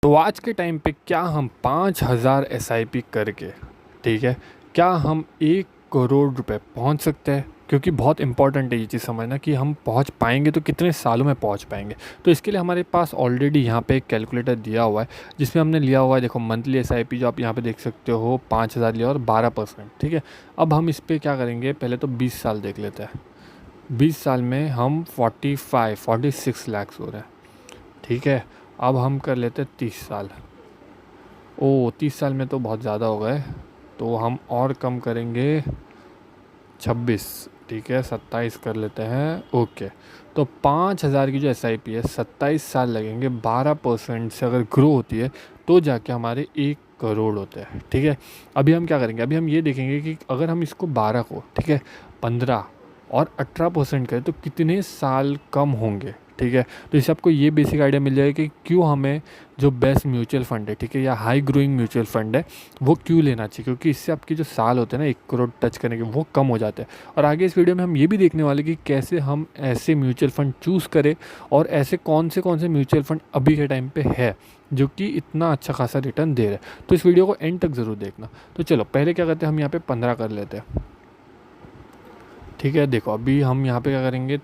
तो आज के टाइम पे क्या हम 5,000 एसआईपी करके, ठीक है, क्या हम 1 करोड़ रुपए पहुंच सकते हैं? क्योंकि बहुत इंपॉर्टेंट है ये चीज़ समझना कि हम पहुंच पाएंगे तो कितने सालों में पहुंच पाएंगे। तो इसके लिए हमारे पास ऑलरेडी यहाँ पे एक कैलकुलेटर दिया हुआ है जिसमें हमने लिया हुआ है, देखो, मंथली एसआईपी जो आप यहाँ पे देख सकते हो 5,000 लिया और 12%, ठीक है। अब हम इस पर क्या करेंगे, पहले तो 20 साल देख लेते हैं। 20 साल में हम 46 लाख हो रहे हैं, ठीक है। अब हम कर लेते हैं 30 साल। 30 साल में तो बहुत ज़्यादा हो गए, तो हम और कम करेंगे 26, ठीक है, 27 कर लेते हैं, ओके। तो 5,000 की जो एसआईपी है 27 साल लगेंगे, 12% से अगर ग्रो होती है तो जाके हमारे 1 करोड़ होते हैं, ठीक है। अभी हम क्या करेंगे, अभी हम ये देखेंगे कि अगर हम इसको 12 को, ठीक है, 15 और 18% करें तो कितने साल कम होंगे, ठीक है। तो इससे आपको ये बेसिक आइडिया मिल जाएगा कि क्यों हमें जो बेस्ट म्यूचुअल फंड है, ठीक है, या हाई ग्रोइंग म्यूचुअल फंड है, वो क्यों लेना चाहिए, क्योंकि इससे आपके जो साल होते हैं ना 1 करोड़ टच करने के, वो कम हो जाते हैं। और आगे इस वीडियो में हम ये भी देखने वाले कि कैसे हम ऐसे म्यूचुअल फंड चूज़ करें और ऐसे कौन से म्यूचुअल फंड अभी के टाइम पे है जो कि इतना अच्छा खासा रिटर्न दे रहे हैं। तो इस वीडियो को एंड तक ज़रूर देखना। तो चलो पहले क्या करते हैं, हम यहाँ पे 15 कर लेते हैं, ठीक है। देखो अभी हम यहाँ पे क्या करेंगे,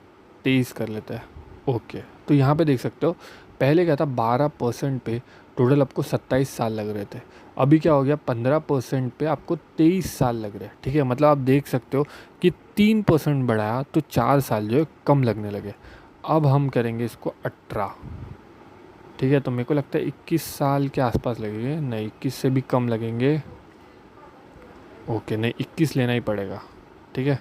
23 कर लेते हैं, ओके। तो यहाँ पे देख सकते हो पहले क्या था, 12% पे टोटल आपको 27 साल लग रहे थे। अभी क्या हो गया, 15% पे आपको 23 साल लग रहे हैं, ठीक है। मतलब आप देख सकते हो कि 3% बढ़ाया तो 4 साल जो है कम लगने लगे। अब हम करेंगे इसको 18, ठीक है। तो मेरे को लगता है 21 साल के आसपास लगेंगे, नहीं 21 से भी कम लगेंगे, ओके, नहीं 21 लेना ही पड़ेगा, ठीक है।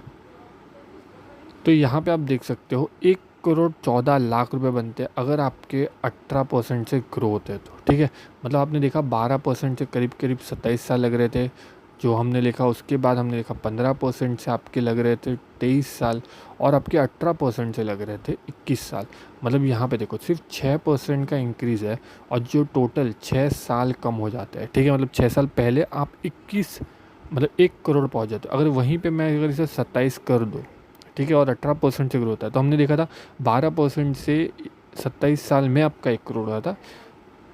तो यहाँ पे आप देख सकते हो 1 करोड़ 14 लाख रुपए बनते हैं अगर आपके 18% से ग्रो होते हैं तो, ठीक है। मतलब आपने देखा 12% से करीब करीब 27 साल लग रहे थे जो हमने लिखा, उसके बाद हमने देखा 15% से आपके लग रहे थे 23 साल और आपके 18% से लग रहे थे 21 साल। मतलब यहाँ पे देखो सिर्फ 6% का इंक्रीज़ है और जो टोटल 6 साल कम हो जाता है, ठीक है। मतलब 6 साल पहले आप 21, मतलब 1 करोड़ पहुँच जाते हो। अगर वहीं पर मैं अगर इसे 27 कर दूँ, ठीक है, और 18% से ग्रो होता है, तो हमने देखा था 12% से 27 साल में आपका 1 करोड़ हुआ था।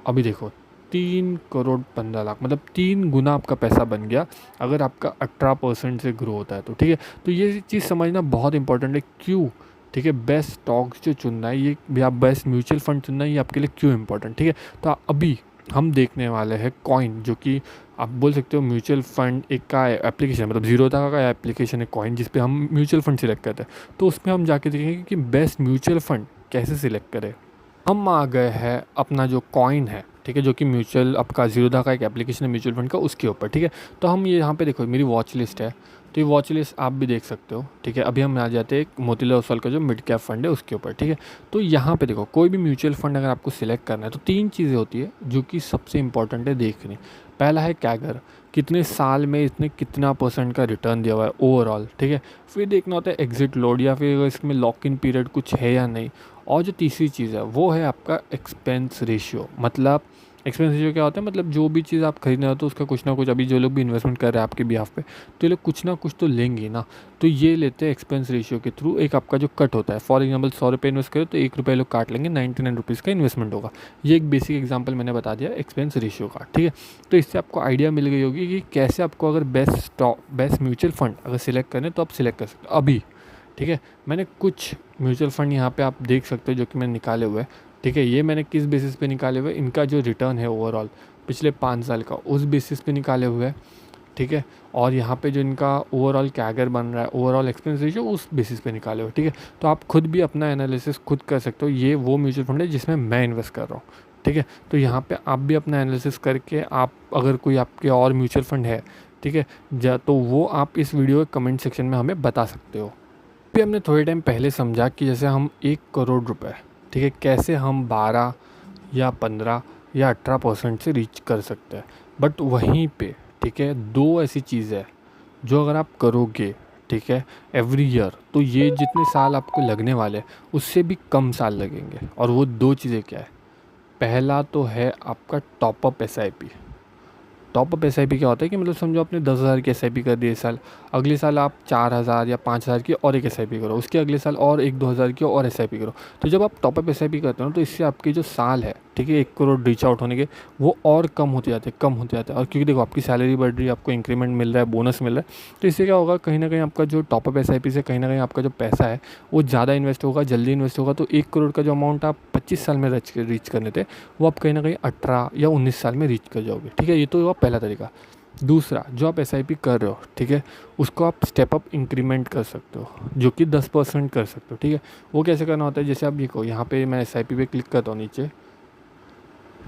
अभी देखो 3 करोड़ 15 लाख, मतलब 3 गुना आपका पैसा बन गया अगर आपका 18% से ग्रो होता है तो, ठीक है। तो ये चीज़ समझना बहुत इंपॉर्टेंट है, क्यों, ठीक है। बेस्ट स्टॉक्स जो चुनना है, ये भी आप बेस्ट म्यूचुअल फंड चुनना है, ये आपके लिए क्यों इंपॉर्टेंट, ठीक है। तो अभी हम देखने वाले हैं कॉइन, जो कि आप बोल सकते हो म्यूचुअल फंड एक का एप्लीकेशन, मतलब ज़ीरोधा का एप्लीकेशन है कॉइन, जिस पे हम म्यूचुअल फंड सिलेक्ट करते हैं। तो उसमें हम जाके देखेंगे कि बेस्ट म्यूचुअल फंड कैसे सिलेक्ट करें। हम आ गए हैं अपना जो कॉइन है, ठीक है, जो कि म्यूचुअल आपका ज़ीरोधा का एक एप्लीकेशन है म्यूचुअल फंड का, उसके ऊपर, ठीक है। तो हम ये यहाँ पे देखो मेरी वॉच लिस्ट है, तो ये वॉच लिस्ट आप भी देख सकते हो, ठीक है। अभी हम आ जाते हैं मोतीलाल ओसवाल का जो मिड कैप फंड है उसके ऊपर, ठीक है। तो यहाँ पे देखो कोई भी म्यूचुअल फंड अगर आपको सिलेक्ट करना है तो 3 चीज़ें होती है जो कि सबसे इंपॉर्टेंट है देखनी। पहला है कैगर, कितने साल में इसने कितना % का रिटर्न दिया हुआ है ओवरऑल, ठीक है। फिर देखना होता है एग्जिट लोड, या फिर इसमें लॉक इन पीरियड कुछ है या नहीं। और जो तीसरी चीज़ है वो है आपका एक्सपेंस रेशियो। मतलब एक्सपेंस रेशियो क्या होता है, मतलब जो भी चीज़ आप खरीदना हो तो उसका कुछ ना कुछ, अभी जो लोग भी इन्वेस्टमेंट कर रहे हैं आपके बिहाफ पे, तो ये लोग कुछ ना कुछ तो लेंगे ना। तो ये लेते हैं एक्सपेंस रेशियो के थ्रू, एक आपका जो कट होता है। फॉर एग्जांपल 100 रुपये इन्वेस्ट करो तो 1 रुपये लोग काट लेंगे, 99 रुपीज़ का इन्वेस्टमेंट होगा। ये एक बेसिक एग्जाम्पल मैंने बता दिया एक्सपेंस रेशियो का, ठीक है। तो इससे आपको आइडिया मिल गई होगी कि कैसे आपको अगर बेस्ट म्यूचुअल फंड अगर सिलेक्ट करें तो आप सिलेक्ट कर सकते हो अभी, ठीक है। मैंने कुछ म्यूचुअल फंड यहाँ पे आप देख सकते हो जो कि मैंने निकाले हुए हैं, ठीक है। ये मैंने किस बेसिस पे निकाले हुए, इनका जो रिटर्न है ओवरऑल पिछले 5 साल का, उस बेसिस पे निकाले हुए हैं, ठीक है। और यहाँ पे जो इनका ओवरऑल कैगर बन रहा है, ओवरऑल एक्सपेंस रेशियो, उस बेसिस पे निकाले हुए, ठीक है। तो आप खुद भी अपना एनालिसिस खुद कर सकते हो। ये वो म्यूचुअल फंड है जिसमें मैं इन्वेस्ट कर रहा हूँ, ठीक है। तो यहाँ पे आप भी अपना एनालिसिस करके, आप अगर कोई आपके और म्यूचुअल फंड है, ठीक है, तो वो आप इस वीडियो के कमेंट सेक्शन में हमें बता सकते हो। भी हमने थोड़े टाइम पहले समझा कि जैसे हम 1 करोड़ रुपए, ठीक है, कैसे हम 12 या 15 या 18% से रीच कर सकते हैं। बट वहीं पे, ठीक है, 2 ऐसी चीज़ें हैं जो अगर आप करोगे, ठीक है, एवरी ईयर, तो ये जितने साल आपको लगने वाले हैं उससे भी कम साल लगेंगे। और वो 2 चीज़ें क्या है, पहला तो है आपका टॉपअप एसआईपी। टॉपअप एसआईपी क्या होता है कि मतलब समझो आपने 10,000 की एसआईपी कर दी इस साल, अगले साल आप 4,000 या 5,000 की और एक एसआईपी करो, उसके अगले साल और 1-2 हज़ार की और एसआईपी करो। तो जब आप टॉपअप एसआईपी करते हो तो इससे आपके जो साल है, ठीक है, 1 करोड़ रीच आउट होने के, वो और कम होते जाते हैं, कम होते जाते हैं। और क्योंकि देखो आपकी सैलरी बढ़ रही है, आपको इंक्रीमेंट मिल रहा है, बोनस मिल रहा है, तो इससे क्या होगा, कहीं ना कहीं आपका जो टॉपअप SIP से कहीं ना कहीं आपका जो पैसा है वो ज़्यादा इन्वेस्ट होगा, जल्दी इन्वेस्ट होगा। तो 1 करोड़ का जो अमाउंट आप 25 साल में रीच करने थे, वो आप कहीं ना कहीं 18 या 19 साल में रीच कर जाओगे, ठीक है। ये तो हुआ पहला तरीका। दूसरा, जो आप SIP कर रहे हो, ठीक है, उसको आप स्टेप अप इंक्रीमेंट कर सकते हो, जो कि 10% कर सकते हो, ठीक है। वो कैसे करना होता है, जैसे आप देखो यहाँ पे मैं SIP पे क्लिक करता हूँ नीचे,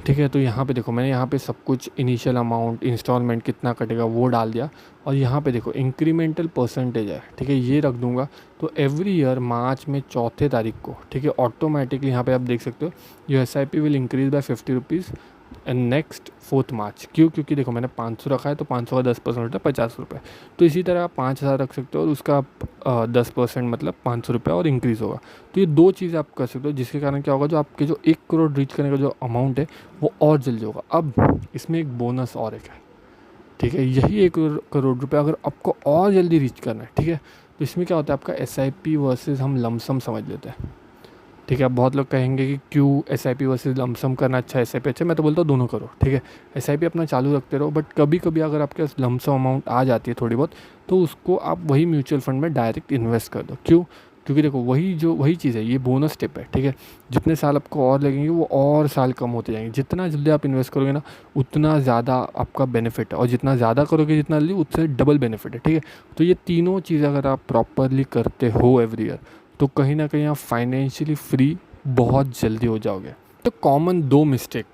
ठीक है। तो यहाँ पे देखो मैंने यहाँ पे सब कुछ इनिशियल अमाउंट, इंस्टॉलमेंट कितना कटेगा वो डाल दिया, और यहाँ पे देखो इंक्रीमेंटल परसेंटेज है, ठीक है, ये रख दूंगा। तो एवरी ईयर मार्च में 4 तारीख को, ठीक है, ऑटोमेटिकली यहाँ पे आप देख सकते हो जो SIP will increase by 50 rupees and next 4 मार्च। क्यों? क्योंकि देखो मैंने 500 रखा है, तो 500 का 10% होता है 50 रुपये। तो इसी तरह आप 5000 रख सकते हो और उसका 10% मतलब 500 रुपये और इंक्रीज़ होगा। तो ये 2 चीज़ आप कर सकते हो, जिसके कारण क्या होगा, जो आपके जो 1 करोड़ रीच करने का जो अमाउंट है वो और जल्दी होगा। अब इसमें एक बोनस और एक है, ठीक है, यही 1 करोड़ रुपये अगर आपको और जल्दी रीच करना है, ठीक है, तो इसमें क्या होता है, आपका SIP वर्सेस हम लमसम समझ लेते हैं, ठीक है। अब बहुत लोग कहेंगे कि क्यों SIP वर्सेस लमसम करना अच्छा है, SIP अच्छा। मैं तो बोलता हूँ दोनों करो, ठीक है। SIP अपना चालू रखते रहो, बट कभी कभी अगर आपके पास लमसम अमाउंट आ जाती है थोड़ी बहुत, तो उसको आप वही म्यूचुअल फंड में डायरेक्ट इन्वेस्ट कर दो। क्यों? क्योंकि देखो वही चीज़ है, ये बोनस स्टेप है, ठीक है। जितने साल आपको और लगेंगे वो और साल कम होते जाएंगे। जितना जल्दी आप इन्वेस्ट करोगे ना, उतना ज़्यादा आपका बेनिफिट है, और जितना ज़्यादा करोगे जितना जल्दी, उससे डबल बेनिफिट है, ठीक है। तो ये तीनों चीज़ अगर आप प्रॉपरली करते हो एवरी ईयर, तो कहीं ना कहीं आप फाइनेंशियली फ्री बहुत जल्दी हो जाओगे। तो कॉमन 2 मिस्टेक,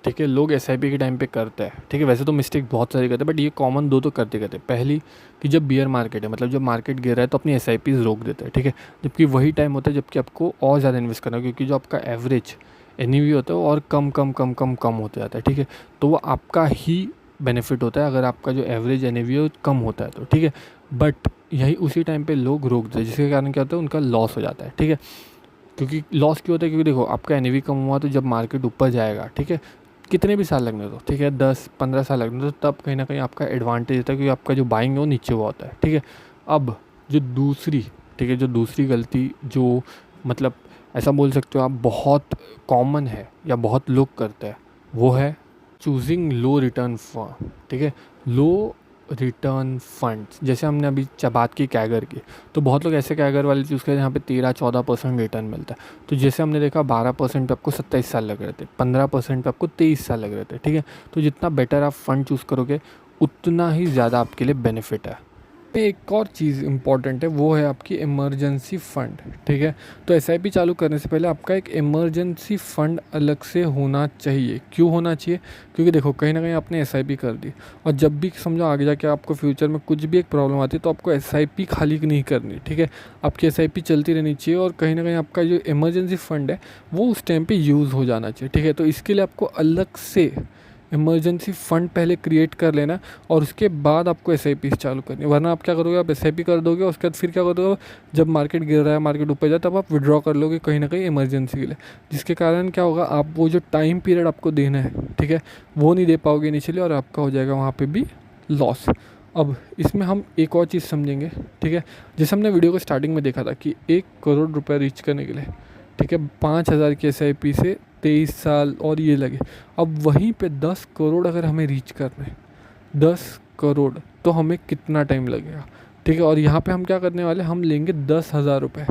ठीक है, लोग SIP के टाइम पे करते हैं, ठीक है। वैसे तो मिस्टेक बहुत सारी करते हैं, बट ये कॉमन 2 तो करते करते। पहली कि जब बियर मार्केट है, मतलब जब मार्केट गिर रहा है, तो अपनी SIPs रोक देते हैं, ठीक है। जबकि वही टाइम होता है जबकि आपको और ज़्यादा इन्वेस्ट करना है, क्योंकि जो आपका एवरेज NAV होता है वो और कम कम कम कम कम होते जाता है, ठीक है। तो वो आपका ही बेनिफिट होता है अगर आपका जो एवरेज NAV है वो कम होता है तो, ठीक है। बट यही उसी टाइम पे लोग रोक देते हैं, जिसके कारण क्या होता है, उनका लॉस हो जाता है, ठीक है। क्योंकि लॉस क्यों होता है, क्योंकि देखो आपका NAV कम हुआ, तो जब मार्केट ऊपर जाएगा, ठीक है, कितने भी साल लगने दो, ठीक है, 10-15 साल लगने दो, तब कहीं ना कहीं आपका एडवांटेज होता है, क्योंकि आपका जो बाइंग है वो नीचे हुआ होता है, ठीक है। अब जो दूसरी, ठीक है, जो दूसरी गलती, जो मतलब ऐसा बोल सकते हो आप बहुत कॉमन है या बहुत लोग करते हैं, वो है चूजिंग लो रिटर्न फंड, ठीक है, लो रिटर्न फंड्स। जैसे हमने अभी बात की कैगर की, तो बहुत लोग ऐसे कैगर वाले चूज़ करते हैं जहाँ पे 13-14% रिटर्न मिलता है। तो जैसे हमने देखा 12% पे आपको 27 साल लग रहे थे, 15% पे आपको 23 साल लग रहे थे, ठीक है। तो जितना बेटर आप फंड चूज़ करोगे, उतना ही ज़्यादा आपके लिए बेनिफिट है। एक और चीज़ इम्पॉर्टेंट है, वो है आपकी इमरजेंसी फ़ंड, ठीक है। तो SIP चालू करने से पहले आपका एक इमरजेंसी फ़ंड अलग से होना चाहिए। क्यों होना चाहिए? क्योंकि देखो कहीं ना कहीं आपने SIP कर दी, और जब भी समझो आगे जाके आपको फ्यूचर में कुछ भी एक प्रॉब्लम आती है, तो आपको SIP खाली नहीं करनी, ठीक है। आपकी SIP चलती रहनी चाहिए, और कहीं ना कहीं आपका जो इमरजेंसी फ़ंड है वो उस टाइम पर यूज़ हो जाना चाहिए, ठीक है। तो इसके लिए आपको अलग से इमरजेंसी फ़ंड पहले क्रिएट कर लेना, और उसके बाद आपको SIP चालू करनी है। वरना आप क्या करोगे, आप SIP कर दोगे, उसके बाद फिर क्या करोगे, जब मार्केट गिर रहा है, मार्केट ऊपर जाए, तब आप विड्रॉ कर लोगे कहीं ना कहीं इमरजेंसी के लिए, जिसके कारण क्या होगा, आप वो जो टाइम पीरियड आपको देना है, ठीक है, वो नहीं दे पाओगे इनिशियली, और आपका हो जाएगा वहाँ पर भी लॉस। अब इसमें हम एक और चीज़ समझेंगे, ठीक है। जैसे हमने वीडियो को स्टार्टिंग में देखा था कि 1 करोड़ रुपये रीच करने के लिए, ठीक है, 5000 की SIP से 23 साल और ये लगे। अब वहीं पे 10 करोड़ अगर हमें रीच करना है, 10 करोड़, तो हमें कितना टाइम लगेगा, ठीक है। और यहाँ पे हम क्या करने वाले, हम लेंगे 10,000 रुपये,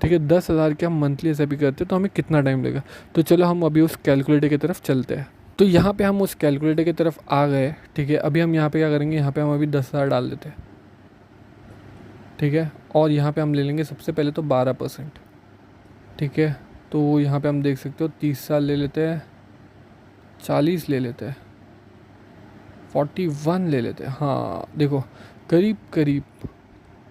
ठीक है। 10,000 के हम मंथली SIP करते हैं, तो हमें कितना टाइम लगेगा। तो चलो हम अभी उस कैलकुलेटर की तरफ चलते हैं। तो यहाँ पे हम उस कैलकुलेटर की तरफ आ गए, ठीक है। अभी हम यहाँ पे क्या करेंगे, यहाँ पे हम अभी 10,000 डाल देते हैं, ठीक है। और यहाँ पे हम ले लेंगे सबसे पहले तो 12%, ठीक है। तो यहाँ पे हम देख सकते हो 30 साल ले लेते हैं, 40 ले लेते हैं, 41 ले लेते हैं। हाँ देखो, करीब करीब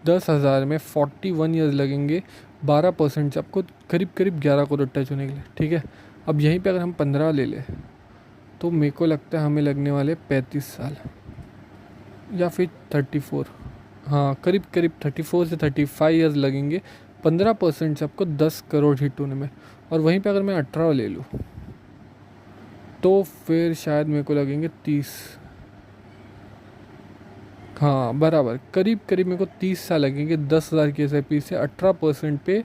10,000 में 41 ईयर्स लगेंगे। 12% से आपको करीब करीब 11 करोड़ टच होने के लिए, ठीक है। अब यहीं पे अगर हम 15 ले लें, तो मेरे को लगता है हमें लगने वाले 35 साल या फिर 34, हाँ करीब करीब 34 से 35 ईयर्स लगेंगे 15% से आपको 10 करोड़ हिट होने में। और वहीं पे अगर मैं 18 ले लूँ, तो फिर शायद मेरे को लगेंगे 30, हाँ बराबर, करीब करीब मेरे को 30 साल लगेंगे 10,000 की SIP से 18% पे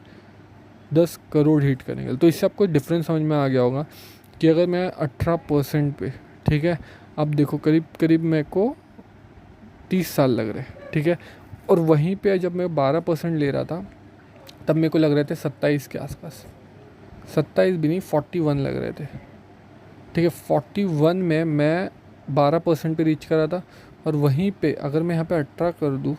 10 करोड़ हिट करने के लिए। तो इससे आपको डिफरेंस समझ में आ गया होगा कि अगर मैं 18% पे, ठीक है, अब देखो करीब करीब मेरे को 30 साल लग रहे, ठीक है, और वहीं पे जब मैं 12% ले रहा था तब मेरे को लग रहे थे 27 के आसपास, 27 भी नहीं 41 लग रहे थे, ठीक है। 41 में मैं 12% पे रीच करा था, और वहीं पे अगर मैं यहाँ पे 18 कर दूँ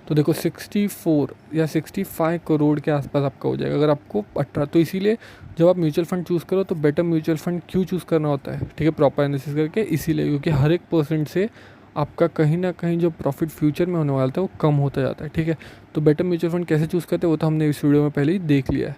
तो देखो 64 या 65 करोड़ के आसपास आपका हो जाएगा अगर आपको 18। तो इसीलिए जब आप म्यूचुअल फंड चूज़ करो तो बेटर म्यूचुअल फंड क्यों चूज़ करना होता है, ठीक है, प्रॉपर एनालिसिस करके, इसीलिए क्योंकि हर एक % से आपका कहीं ना कहीं जो प्रॉफिट फ्यूचर में होने वाला था वो कम होता जाता है, ठीक है। तो बेटर म्यूचुअल फंड कैसे चूज़ करते हैं वो तो हमने इस वीडियो में पहले ही देख लिया है।